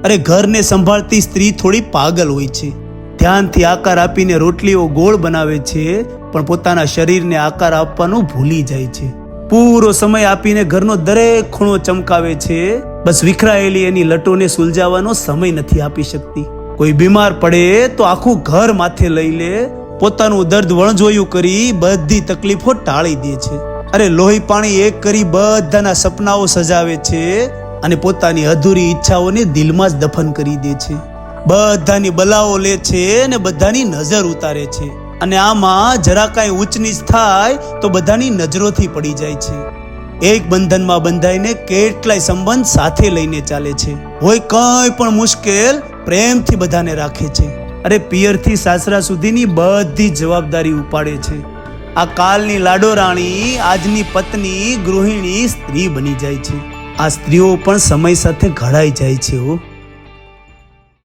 અરે ઘરને સંભાળતી સ્ત્રી થોડી પાગલ હોય છે. ધ્યાનથી આકાર આપીને રોટલીઓ ગોળ બનાવે છે, પણ પોતાના શરીરને આકાર આપવાનું ભૂલી જાય છે. પૂરો સમય આપીને ઘરનો દરેક ખૂણો ચમકાવે છે, બસ વિખરાયેલી એની લટોને સુલઝાવવાનો સમય નથી આપી શકતી. કોઈ બીમાર પડે તો આખું ઘર માથે લઈ લે, પોતાનું દર્દ વણજોયું કરી બધી તકલીફો ટાળી દે છે. અરે લોહી પાણી એક કરી બધાના સપનાઓ સજાવે છે અને પોતાની અધૂરી ઈચ્છાઓને દિલમાં જ દફન કરી દે છે. બધાની બલાઓ લે છે અને બધાની નજર ઉતારે છે, અને આમાં જરા કાંઈ ઊંચ નીચ થાય તો બધાની નજરોથી પડી જાય છે. એક બંધનમાં બંધાઈને કેટલાય સંબંધ સાથે લઈને ચાલે છે. હોય કંઈ પણ મુશ્કેલ પ્રેમથી બધાને રાખે છે. અરે પિયરથી સાસરા સુધીની બધી જવાબદારી ઉપાડે છે. આ કાલની લાડોરાણી આજની પત્ની ગૃહિણી સ્ત્રી બની જાય છે. આ સ્ત્રીઓ પણ સમય સાથે ઘડાઈ જાય છે.